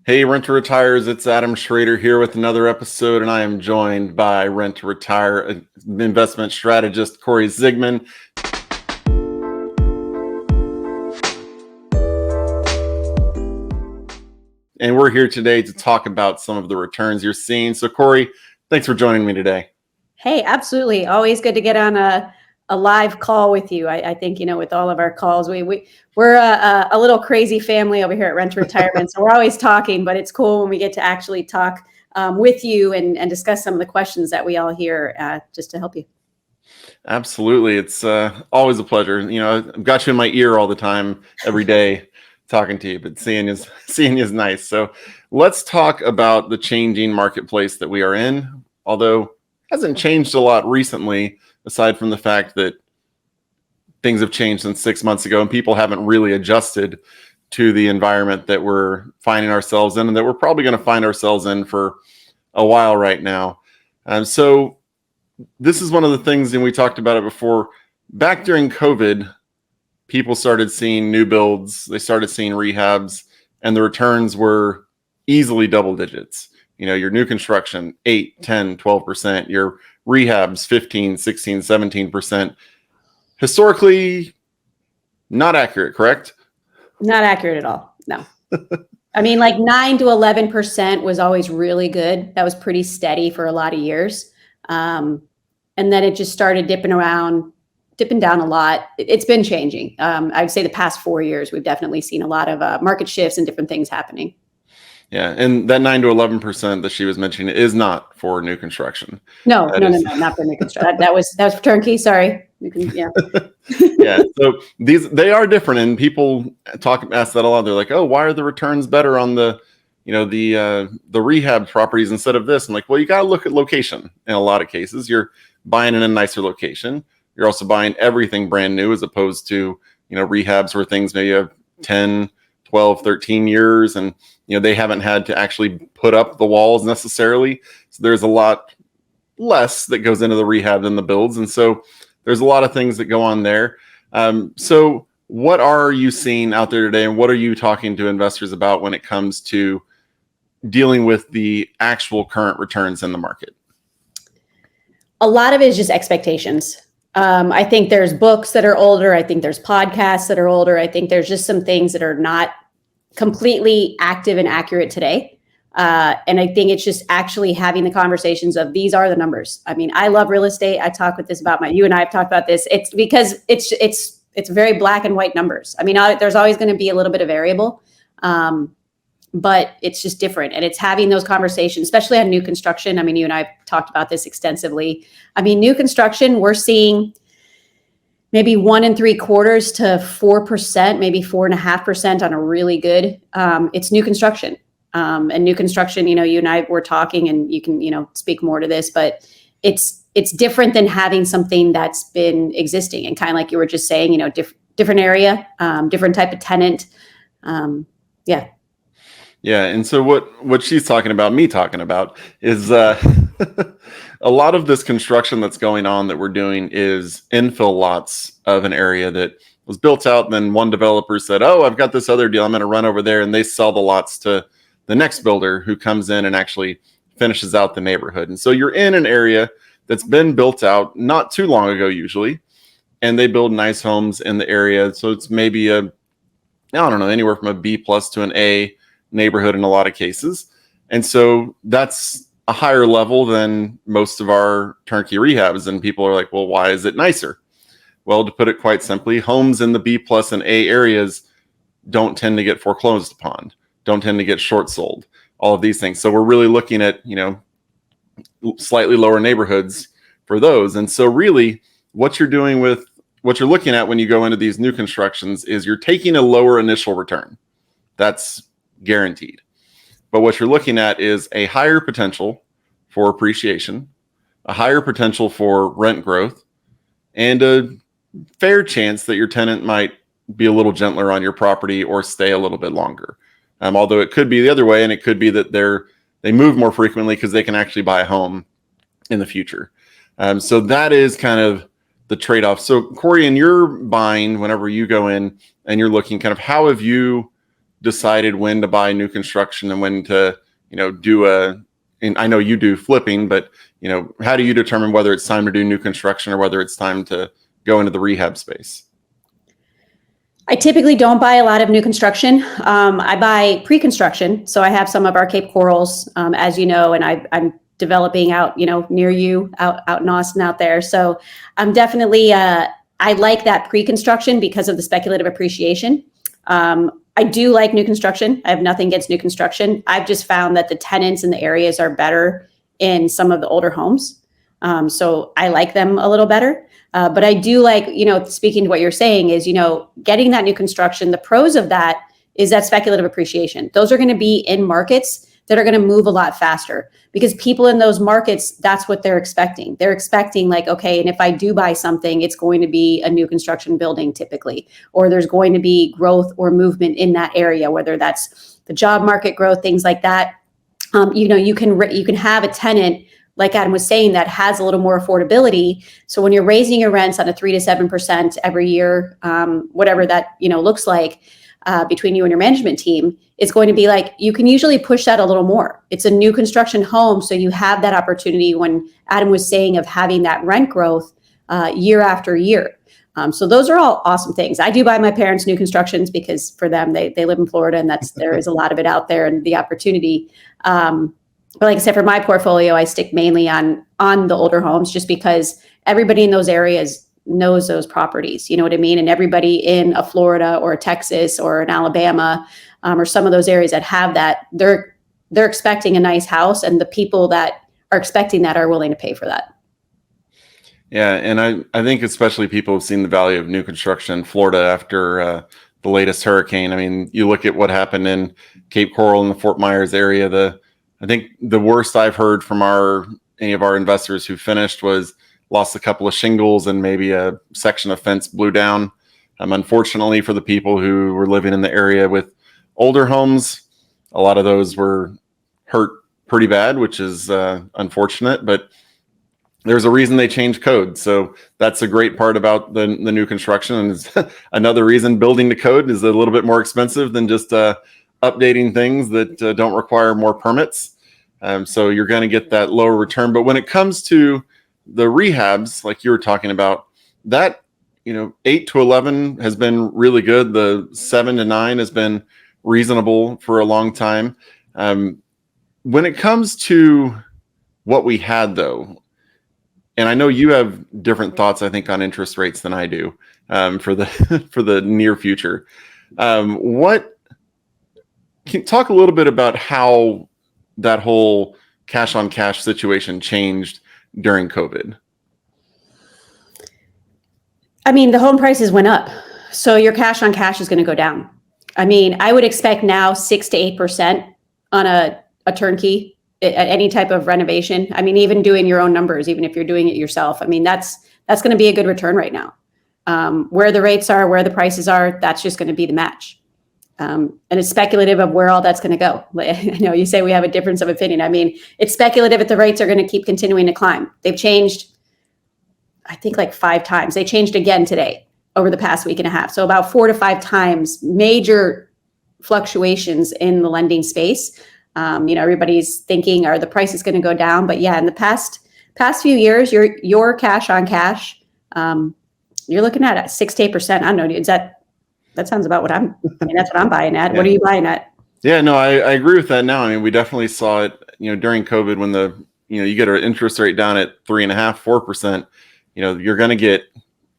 Hey, Rent to Retires, it's Adam Schroeder here with another episode, and I am joined by Rent to Retire investment strategist Cori Zigman. And we're here today to talk about some of the returns you're seeing. So, Cori, thanks for joining me today. Hey, absolutely. Always good to get on a live call with you. I think, with all of our calls, we're a little crazy family over here at Rent to Retirement. So we're always talking, but it's cool when we get to actually talk with you and discuss some of the questions that we all hear just to help you. Absolutely. It's always a pleasure. I've got you in my ear all the time, every day, talking to you, but seeing you is nice. So let's talk about the changing marketplace that we are in, although it hasn't changed a lot recently, aside from the fact that things have changed since 6 months ago and people haven't really adjusted to the environment that we're finding ourselves in and that we're probably going to find ourselves in for a while right now. So this is one of the things, and we talked about it before, back during COVID, people started seeing new builds, they started seeing rehabs, and the returns were easily double digits. Your new construction, 8, 10, 12%, your rehabs, 15, 16, 17%. Historically, not accurate, correct? Not accurate at all. No. I mean, like 9 to 11% was always really good. That was pretty steady for a lot of years. And then it just started dipping down a lot. It's been changing. I would say the past 4 years, we've definitely seen a lot of market shifts and different things happening. Yeah, and that 9 to 11% that she was mentioning is not for new construction. No, not for new construction. That was for turnkey. Sorry. Yeah. Yeah. So they are different, and people ask that a lot. They're like, "Oh, why are the returns better on the rehab properties instead of this?" I'm like, "Well, you got to look at location. In a lot of cases, you're buying in a nicer location. You're also buying everything brand new, as opposed to rehabs where things maybe have 10, 12, 13 years, and they haven't had to actually put up the walls necessarily. So there's a lot less that goes into the rehab than the builds. And so there's a lot of things that go on there. So what are you seeing out there today, and what are you talking to investors about when it comes to dealing with the actual current returns in the market? A lot of it is just expectations. I think there's books that are older. I think there's podcasts that are older. I think there's just some things that are not completely active and accurate today. And I think it's just actually having the conversations of these are the numbers. I mean, I love real estate. I talk with this about you and I have talked about this. It's because it's very black and white numbers. I mean, there's always going to be a little bit of variable, but it's just different. And it's having those conversations, especially on new construction. I mean, you and I have talked about this extensively. I mean, new construction, we're seeing maybe 1 3/4 to 4%, maybe 4.5% on a really good. It's new construction. And new construction, you and I were talking, and you can, speak more to this, but it's different than having something that's been existing, and kind of like you were just saying, different area, different type of tenant. Yeah. Yeah. And so what she's talking about, me talking about, is a lot of this construction that's going on that we're doing is infill lots of an area that was built out. And then one developer said, "Oh, I've got this other deal. I'm going to run over there." And they sell the lots to the next builder who comes in and actually finishes out the neighborhood. And so you're in an area that's been built out not too long ago, usually, and they build nice homes in the area. So it's maybe anywhere from a B plus to an A neighborhood in a lot of cases. And so that's a higher level than most of our turnkey rehabs. And people are like, "Well, why is it nicer?" Well, to put it quite simply, homes in the B plus and A areas don't tend to get foreclosed upon, don't tend to get short sold, all of these things. So we're really looking at, slightly lower neighborhoods for those. And so really what you're looking at when you go into these new constructions is you're taking a lower initial return. That's guaranteed. But what you're looking at is a higher potential for appreciation, a higher potential for rent growth, and a fair chance that your tenant might be a little gentler on your property or stay a little bit longer. Although it could be the other way, and it could be that they move more frequently because they can actually buy a home in the future. So that is kind of the trade-off. So Cori, in your buying, whenever you go in and you're looking, kind of how have you decided when to buy new construction and when to, and I know you do flipping, but how do you determine whether it's time to do new construction or whether it's time to go into the rehab space? I typically don't buy a lot of new construction. I buy pre-construction. So I have some of our Cape Corals, as you know, and I'm developing out, near you out in Austin out there. So I'm definitely, I like that pre-construction because of the speculative appreciation. I do like new construction. I have nothing against new construction. I've just found that the tenants in the areas are better in some of the older homes. So I like them a little better. But I do like, speaking to what you're saying is, getting that new construction, the pros of that is that speculative appreciation. Those are going to be in markets that are going to move a lot faster because people in those markets, that's what they're expecting. They're expecting like, okay, and if I do buy something, it's going to be a new construction building typically, or there's going to be growth or movement in that area, whether that's the job market growth, things like that. You can have a tenant, like Adam was saying, that has a little more affordability. So when you're raising your rents on a 3 to 7% every year, whatever that looks like, between you and your management team, is going to be like, you can usually push that a little more. It's a new construction home, so you have that opportunity when Adam was saying of having that rent growth year after year. So those are all awesome things. I do buy my parents new constructions because for them, they live in Florida and there is a lot of it out there and the opportunity. But like I said, for my portfolio, I stick mainly on the older homes just because everybody in those areas knows those properties, you know what I mean? And everybody in a Florida or a Texas or an Alabama or some of those areas that have that, they're expecting a nice house, and the people that are expecting that are willing to pay for that. Yeah, and I think especially people have seen the value of new construction in Florida after the latest hurricane. I mean, you look at what happened in Cape Coral and the Fort Myers area. I think the worst I've heard from any of our investors who finished was lost a couple of shingles and maybe a section of fence blew down. Unfortunately for the people who were living in the area with older homes, a lot of those were hurt pretty bad, which is unfortunate, but there's a reason they changed code. So that's a great part about the new construction. And another reason building the code is a little bit more expensive than just updating things that don't require more permits. So you're going to get that lower return. But when it comes to the rehabs, like you were talking about, that 8 to 11 has been really good. The 7 to 9 has been reasonable for a long time. When it comes to what we had, though, and I know you have different thoughts, I think, on interest rates than I do for the near future. Can you talk a little bit about how that whole cash on cash situation changed during COVID? I mean, the home prices went up, so your cash on cash is going to go down. I mean, I would expect now 6 to 8% on a turnkey at any type of renovation. I mean, even doing your own numbers, even if you're doing it yourself. I mean, that's going to be a good return right now. Where the rates are, where the prices are, that's just going to be the match. And it's speculative of where all that's going to go. I know you say we have a difference of opinion. I mean, it's speculative if the rates are going to keep continuing to climb. They've changed, I think, like 5 times. They changed again today over the past week and a half. So about 4 to 5 times major fluctuations in the lending space. Everybody's thinking, are the prices going to go down? But yeah, in the past few years, your cash on cash, you're looking at 6 to 8%. I don't know. That sounds about what that's what I'm buying at. Yeah. What are you buying at? Yeah, no, I agree with that now. I mean, we definitely saw it, during COVID when you get an interest rate down at 3.5%, 4%, you're going to get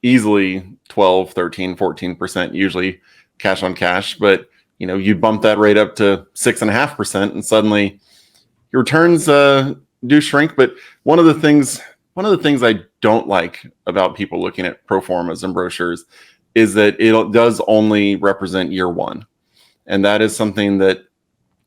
easily 12, 13, 14% usually cash on cash. But, you bump that rate up to 6.5% and suddenly your returns do shrink. But one of the things I don't like about people looking at pro formas and brochures is that it does only represent year one. And that is something that,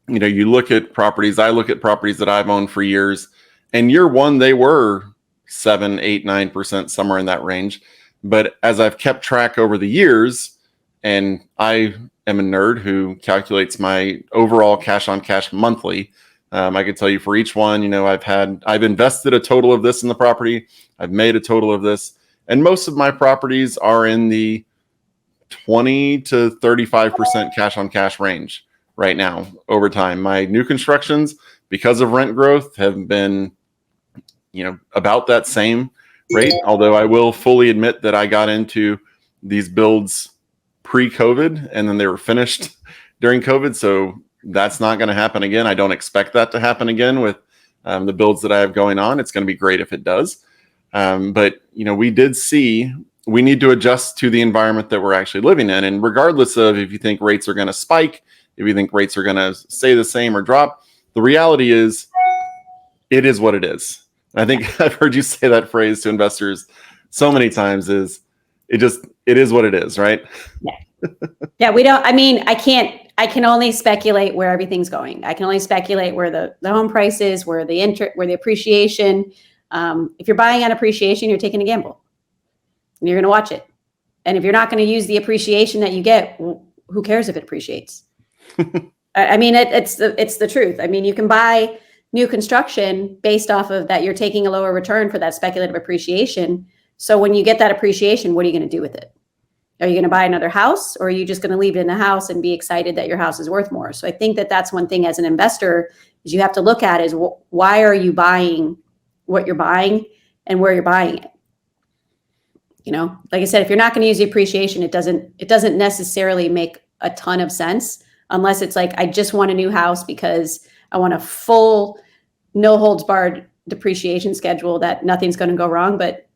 you look at properties, I look at properties that I've owned for years, and year one, they were 7, 8, 9%, somewhere in that range. But as I've kept track over the years, and I am a nerd who calculates my overall cash on cash monthly, I could tell you for each one, I've invested a total of this in the property. I've made a total of this. And most of my properties are in the 20 to 35% cash on cash range. right now over time. My new constructions, because of rent growth, have been, about that same rate. Although I will fully admit that I got into these builds pre-COVID and then they were finished during COVID. So that's not going to happen again. I don't expect that to happen again with the builds that I have going on. It's going to be great if it does. But we did see we need to adjust to the environment that we're actually living in. And regardless of if you think rates are going to spike, if you think rates are going to stay the same or drop, the reality is it is what it is. I think I've heard you say that phrase to investors so many times it is what it is, right? Yeah. Yeah. I can only speculate where everything's going. I can only speculate where the home price is, where the appreciation. If you're buying on appreciation, you're taking a gamble and you're going to watch it. And if you're not going to use the appreciation that you get, who cares if it appreciates? It's the truth. You can buy new construction based off of that. You're taking a lower return for that speculative appreciation. So when you get that appreciation, what are you going to do with it? Are you going to buy another house, or are you just going to leave it in the house and be excited that your house is worth more? So I think that that's one thing as an investor is you have to look at is why are you buying what you're buying and where you're buying it? Like I said, if you're not going to use the appreciation, it doesn't necessarily make a ton of sense unless it's like, I just want a new house because I want a full no holds barred depreciation schedule that nothing's going to go wrong. But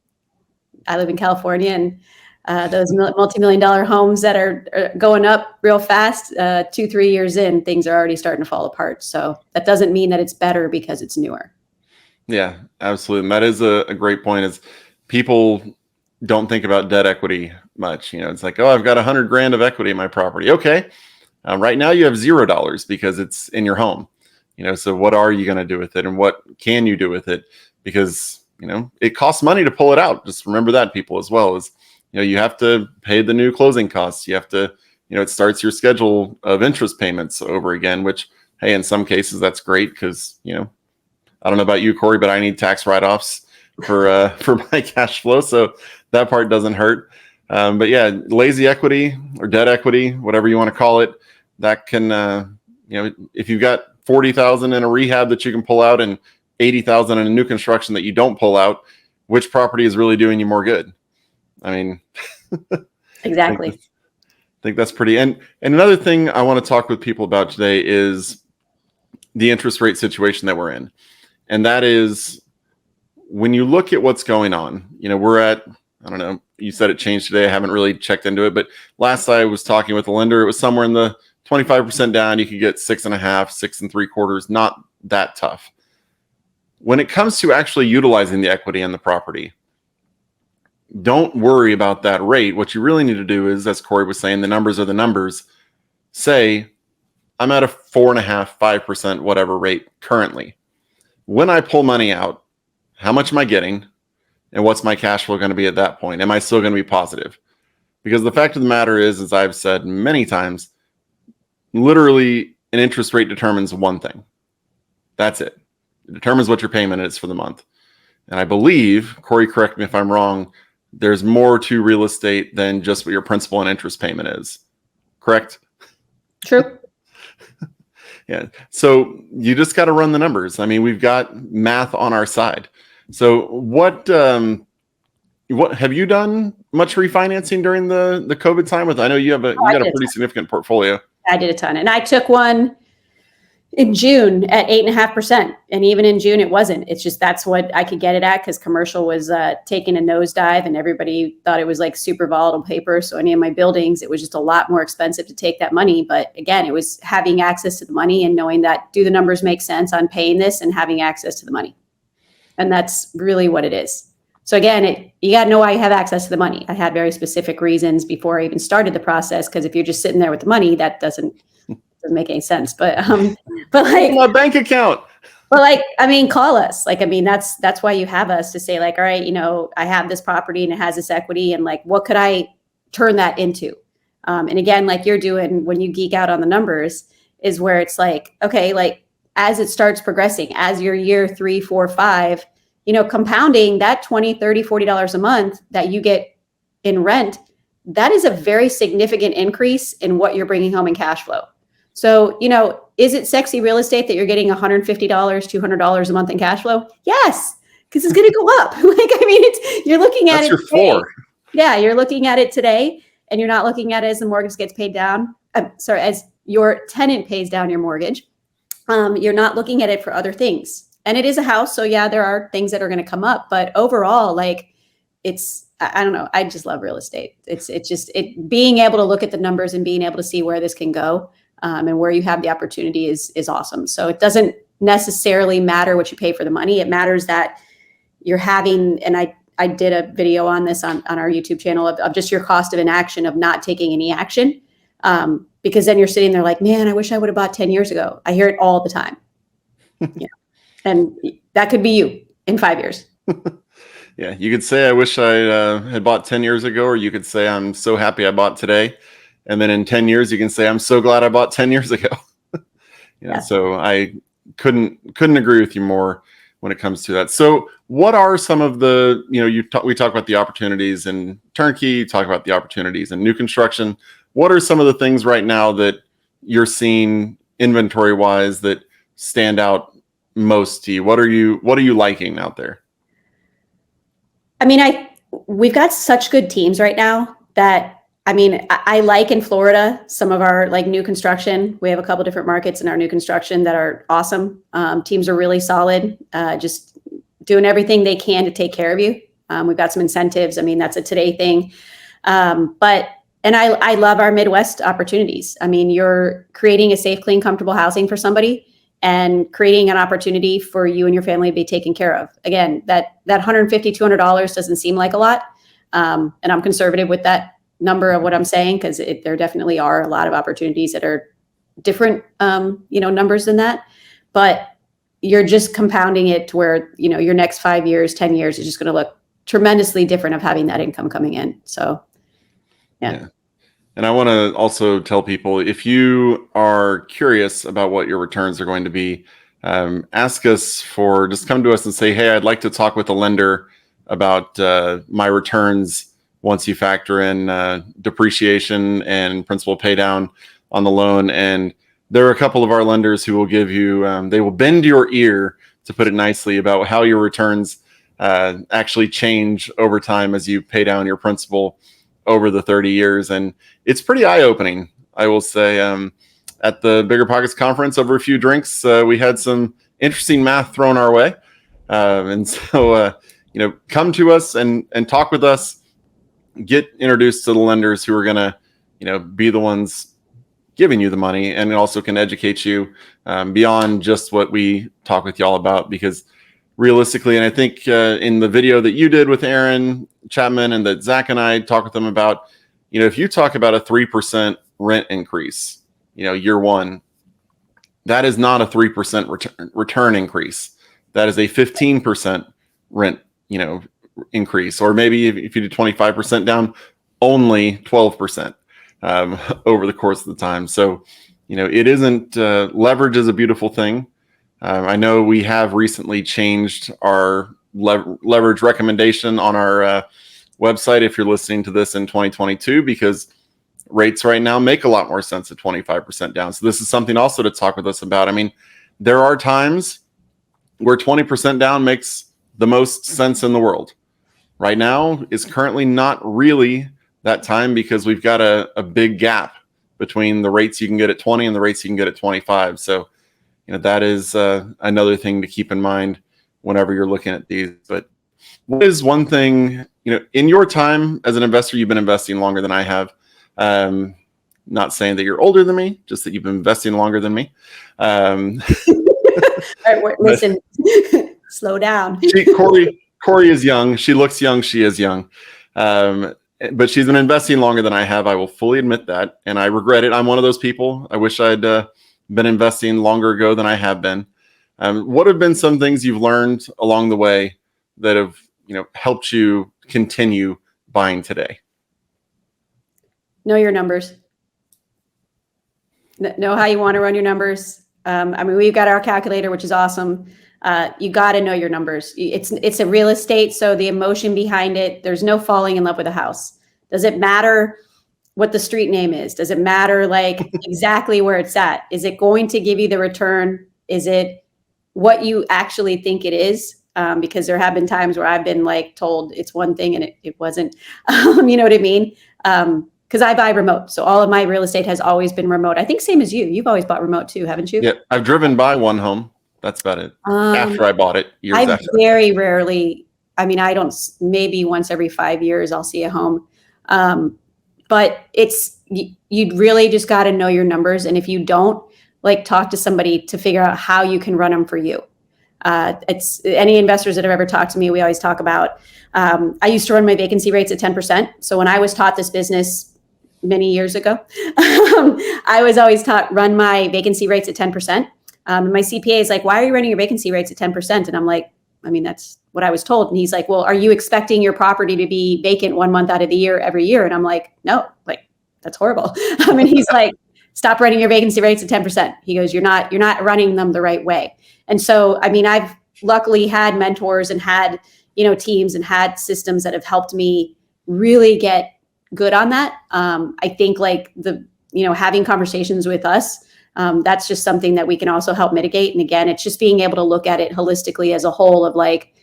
I live in California, and those multi-million-dollar homes that are going up real fast, 2-3 years in, things are already starting to fall apart. So that doesn't mean that it's better because it's newer. Yeah, absolutely. And that is a great point. Is people don't think about debt equity much. It's like, oh, I've got $100,000 of equity in my property. Okay. Right now you have $0 because it's in your home. So what are you going to do with it, and what can you do with it? Because, it costs money to pull it out. Just remember that, people, as well as, you have to pay the new closing costs. You have to, it starts your schedule of interest payments over again, which, hey, in some cases that's great because, I don't know about you, Cori, but I need tax write-offs for my cash flow. So that part doesn't hurt. But yeah, lazy equity or debt equity, whatever you want to call it, that can, if you've got 40,000 in a rehab that you can pull out and 80,000 in a new construction that you don't pull out, which property is really doing you more good? Exactly. I think that's pretty. And another thing I want to talk with people about today is the interest rate situation that we're in. And that is, when you look at what's going on, we're at, I don't know, you said it changed today. I haven't really checked into it, but last I was talking with a lender, it was somewhere in the 25% down. You could get 6.5, 6.75, not that tough. When it comes to actually utilizing the equity in the property, don't worry about that rate. What you really need to do is, as Cori was saying, the numbers are the numbers. Say, I'm at a 4.5, 5%, whatever rate currently. When I pull money out, how much am I getting? And what's my cash flow going to be at that point? Am I still going to be positive? Because the fact of the matter is, as I've said many times, literally an interest rate determines one thing. That's it. It determines what your payment is for the month. And I believe, Cori, correct me if I'm wrong, there's more to real estate than just what your principal and interest payment is. Correct? True. Yeah. So you just got to run the numbers. We've got math on our side. So what have you done much refinancing during the COVID time with? I know you have you got a pretty significant portfolio. I did a ton, and I took one in June at 8.5%. And even in June, it wasn't. It's just that's what I could get it at because commercial was taking a nosedive and everybody thought it was like super volatile paper. So any of my buildings, it was just a lot more expensive to take that money. But again, it was having access to the money and knowing that do the numbers make sense on paying this and having access to the money. And that's really what it is. So again, you got to know why you have access to the money. I had very specific reasons before I even started the process, because if you're just sitting there with the money, that doesn't make any sense. But like my bank account. But call us. That's why you have us, to say like, all right, I have this property and it has this equity, and like, what could I turn that into? And again, like you're doing when you geek out on the numbers, is where it's like, okay, like as it starts progressing, as your year 3, 4, 5, compounding that $20, $30, $40 a month that you get in rent, that is a very significant increase in what you're bringing home in cash flow. So, is it sexy real estate that you're getting $150, $200 a month in cash flow? Yes, because it's going to go up. You're looking at That's it your today. floor. Yeah, you're looking at it today, and you're not looking at it as the mortgage gets paid down. As your tenant pays down your mortgage. You're not looking at it for other things. And it is a house, so yeah, there are things that are going to come up, but overall, I don't know. I just love real estate. It's just being able to look at the numbers and being able to see where this can go, and where you have the opportunity is awesome. So it doesn't necessarily matter what you pay for the money. It matters that you're having, and I did a video on this on our YouTube channel of just your cost of inaction, of not taking any action. Because then you're sitting there like, man, I wish I would have bought 10 years ago. I hear it all the time. Yeah. And that could be you in 5 years. Yeah, you could say I wish I had bought 10 years ago, or you could say I'm so happy I bought today. And then in 10 years, you can say I'm so glad I bought 10 years ago. Yeah. So I couldn't agree with you more when it comes to that. So what are some of the, we talk about the opportunities in turnkey, you talk about the opportunities in new construction. What are some of the things right now that you're seeing inventory wise that stand out most to you? What are you liking out there? We've got such good teams right now that, I like in Florida, some of our new construction. We have a couple different markets in our new construction that are awesome. Teams are really solid, just doing everything they can to take care of you. We've got some incentives. That's a today thing. And I love our Midwest opportunities. You're creating a safe, clean, comfortable housing for somebody and creating an opportunity for you and your family to be taken care of. Again, that $150, $200 doesn't seem like a lot. And I'm conservative with that number of what I'm saying, because there definitely are a lot of opportunities that are different, numbers than that. But you're just compounding it to where, your next 5 years, 10 years is just going to look tremendously different of having that income coming in. So, yeah. And I want to also tell people, if you are curious about what your returns are going to be, just come to us and say, hey, I'd like to talk with a lender about my returns once you factor in depreciation and principal pay down on the loan. And there are a couple of our lenders who will give you, they will bend your ear, to put it nicely, about how your returns actually change over time as you pay down your principal over the 30 years. And it's pretty eye-opening, I will say. At the Bigger Pockets conference, over a few drinks, we had some interesting math thrown our way. And so, come to us and talk with us, get introduced to the lenders who are going to, be the ones giving you the money, and it also can educate you beyond just what we talk with y'all about. Because realistically, and I think in the video that you did with Aaron Chapman and that Zach and I talked with them about, if you talk about a 3% rent increase, year one, that is not a 3% return increase. That is a 15% rent, increase. Or maybe if you do 25% down, only 12% over the course of the time. So, it isn't, leverage is a beautiful thing. I know we have recently changed our leverage recommendation on our website, if you're listening to this in 2022, because rates right now make a lot more sense at 25% down. So this is something also to talk with us about. There are times where 20% down makes the most sense in the world. Right now is currently not really that time, because we've got a big gap between the rates you can get at 20 and the rates you can get at 25. So, that is another thing to keep in mind whenever you're looking at these. But what is one thing, in your time as an investor, you've been investing longer than I have. Not saying that you're older than me, just that you've been investing longer than me. All right, listen, slow down. Cori is young. She looks young. She is young. But she's been investing longer than I have. I will fully admit that. And I regret it. I'm one of those people. I wish I'd been investing longer ago than I have been. What have been some things you've learned along the way that have, helped you continue buying today? Know your numbers. Know how you want to run your numbers. We've got our calculator, which is awesome. You got to know your numbers. It's a real estate, so the emotion behind it, there's no falling in love with a house. Does it matter what the street name is? Does it matter like exactly where it's at? Is it going to give you the return? Is it what you actually think it is? Because there have been times where I've been like told it's one thing and it wasn't. You know what I mean? Because I buy remote. So all of my real estate has always been remote. I think same as you. You've always bought remote too, haven't you? Yeah, I've driven by one home. That's about it. After I bought it, years I after. very rarely, I mean, I don't, maybe once every 5 years I'll see a home. But you'd really just got to know your numbers. And if you don't, like talk to somebody to figure out how you can run them for you. It's any investors that have ever talked to me, we always talk about, I used to run my vacancy rates at 10%. So when I was taught this business many years ago, I was always taught run my vacancy rates at 10%. And my CPA is like, why are you running your vacancy rates at 10%? And I'm like, I mean, that's what I was told. And he's like, well, are you expecting your property to be vacant 1 month out of the year every year? And I'm like, no, like that's horrible. I mean, he's like, stop running your vacancy rates at 10%. He goes, you're not running them the right way. And so, I mean, I've luckily had mentors and had, teams and had systems that have helped me really get good on that. I think like having conversations with us, that's just something that we can also help mitigate. And again, it's just being able to look at it holistically as a whole of like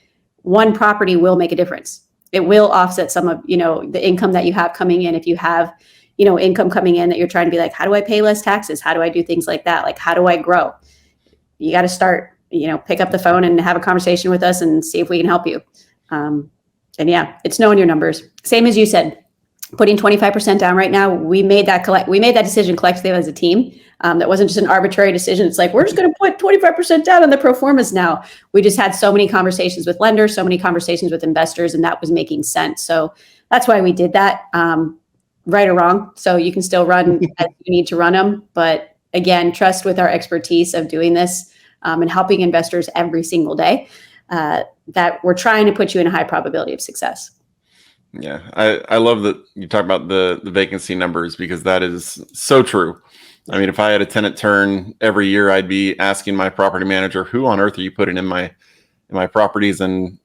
one property will make a difference. It will offset some of, the income that you have coming in. If you have, income coming in that you're trying to be like, how do I pay less taxes? How do I do things like that? Like, how do I grow? You got to start, pick up the phone and have a conversation with us and see if we can help you. And yeah, it's knowing your numbers. Same as you said, putting 25% down right now. We made that decision collectively as a team. That wasn't just an arbitrary decision. It's like, we're just going to put 25% down on the pro formas now. We just had so many conversations with lenders, so many conversations with investors, and that was making sense. So that's why we did that, right or wrong. So you can still run as you need to run them. But again, trust with our expertise of doing this and helping investors every single day, that we're trying to put you in a high probability of success. Yeah, I love that you talk about the vacancy numbers, because that is so true. I mean, if I had a tenant turn every year, I'd be asking my property manager, who on earth are you putting in my properties? And,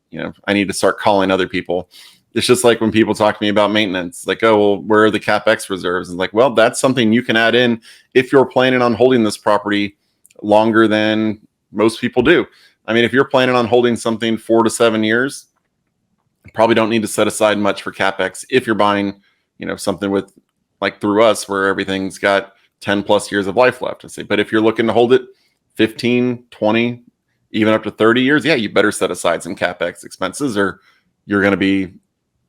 I need to start calling other people. It's just like when people talk to me about maintenance, like, oh, well, where are the CapEx reserves? And like, well, that's something you can add in if you're planning on holding this property longer than most people do. I mean, if you're planning on holding something 4 to 7 years, probably don't need to set aside much for CapEx if you're buying, something with like through us where everything's got 10 plus years of life left. I say, but if you're looking to hold it 15, 20, even up to 30 years, yeah, you better set aside some CapEx expenses or you're going to be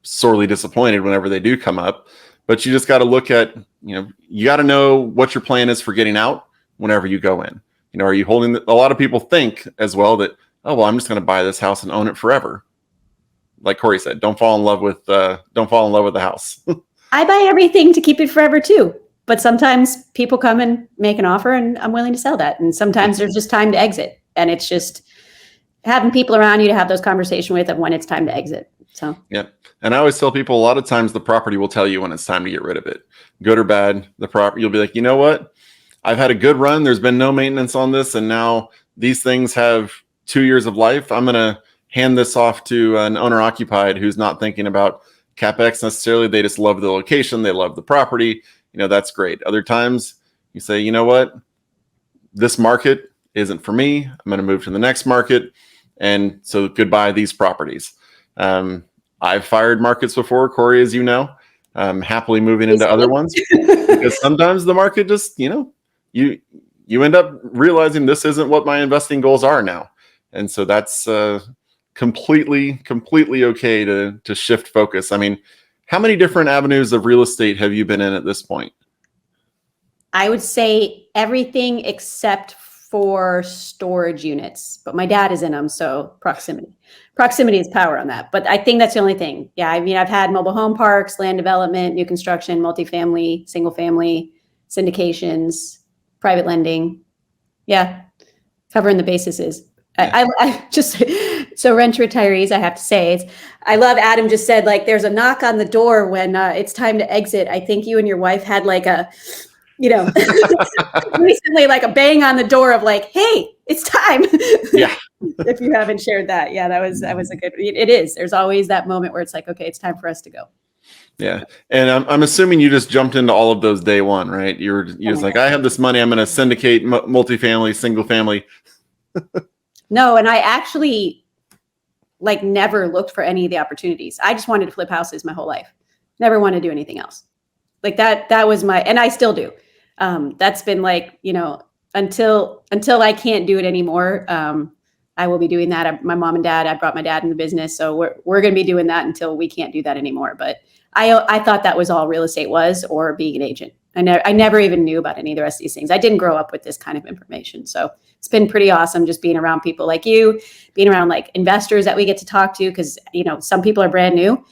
sorely disappointed whenever they do come up. But you just got to look at, you got to know what your plan is for getting out whenever you go in. Are you holding a lot of people think as well that, oh, well, I'm just going to buy this house and own it forever. Like Cori said, don't fall in love with the house. I buy everything to keep it forever too. But sometimes people come and make an offer and I'm willing to sell that. And sometimes there's just time to exit. And it's just having people around you to have those conversations with of when it's time to exit. So, yeah. And I always tell people a lot of times the property will tell you when it's time to get rid of it. Good or bad, the property, you'll be like, you know what? I've had a good run. There's been no maintenance on this. And now these things have 2 years of life. I'm going to hand this off to an owner occupied who's not thinking about CapEx necessarily. They just love the location. They love the property. That's great. Other times you say, you know what? This market isn't for me. I'm going to move to the next market. And so goodbye these properties. I've fired markets before, Cori, as you know, happily moving into other ones because sometimes the market just, you end up realizing this isn't what my investing goals are now. And so that's completely okay to shift focus. I mean, how many different avenues of real estate have you been in at this point? I would say everything except for storage units, but my dad is in them. So proximity is power on that. But I think that's the only thing. Yeah. I mean, I've had mobile home parks, land development, new construction, multifamily, single family, syndications, private lending. Yeah. Covering the bases is. I just, so rent to retirees, I have to say, I love Adam just said, like, there's a knock on the door when it's time to exit. I think you and your wife had like a, recently like a bang on the door of like, hey, it's time. Yeah. If you haven't shared that. Yeah, that was a good, it is. There's always that moment where it's like, okay, it's time for us to go. Yeah. And I'm assuming you just jumped into all of those day one, right? You're just like, I have this money. I'm going to syndicate multifamily, single family. No. And I actually like never looked for any of the opportunities. I just wanted to flip houses my whole life. Never wanted to do anything else. Like that was and I still do. That's been like, until I can't do it anymore. I will be doing that. My mom and dad, I brought my dad in the business. So we're going to be doing that until we can't do that anymore. But I thought that was all real estate was, or being an agent. I never even knew about any of the rest of these things. I didn't grow up with this kind of information. So it's been pretty awesome just being around people like you, being around like investors that we get to talk to. Cause some people are brand new.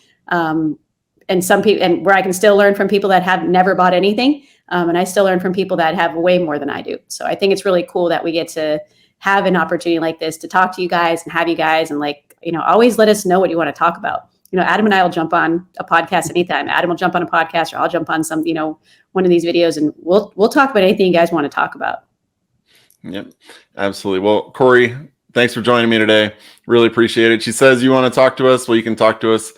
And some people, and where I can still learn from people that have never bought anything. And I still learn from people that have way more than I do. So I think it's really cool that we get to have an opportunity like this to talk to you guys and have you guys and always let us know what you want to talk about. Adam and I will jump on a podcast anytime. Adam will jump on a podcast, or I'll jump on some, one of these videos, and we'll talk about anything you guys want to talk about. Yep, absolutely. Well, Cori, thanks for joining me today. Really appreciate it. She says you want to talk to us. Well, you can talk to us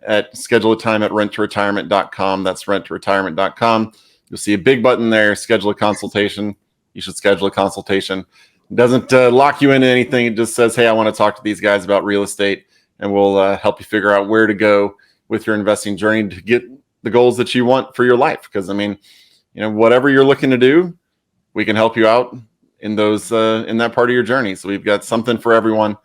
at schedule a time at renttoretirement.com. That's renttoretirement.com. You'll see a big button there, schedule a consultation. You should schedule a consultation. It doesn't lock you into anything. It just says, hey, I want to talk to these guys about real estate, and we'll help you figure out where to go with your investing journey to get the goals that you want for your life. Because whatever you're looking to do, we can help you out in those in that part of your journey. So we've got something for everyone.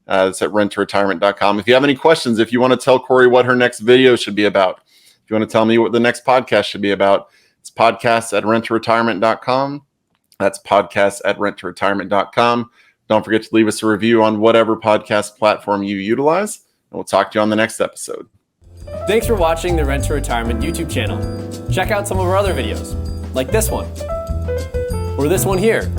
It's at renttoretirement.com. If you have any questions, if you want to tell Cori what her next video should be about, if you want to tell me what the next podcast should be about, it's podcasts at renttoretirement.com. That's podcasts at renttoretirement.com. Don't forget to leave us a review on whatever podcast platform you utilize, and we'll talk to you on the next episode. Thanks for watching the Rent to Retirement YouTube channel. Check out some of our other videos, like this one, or this one here.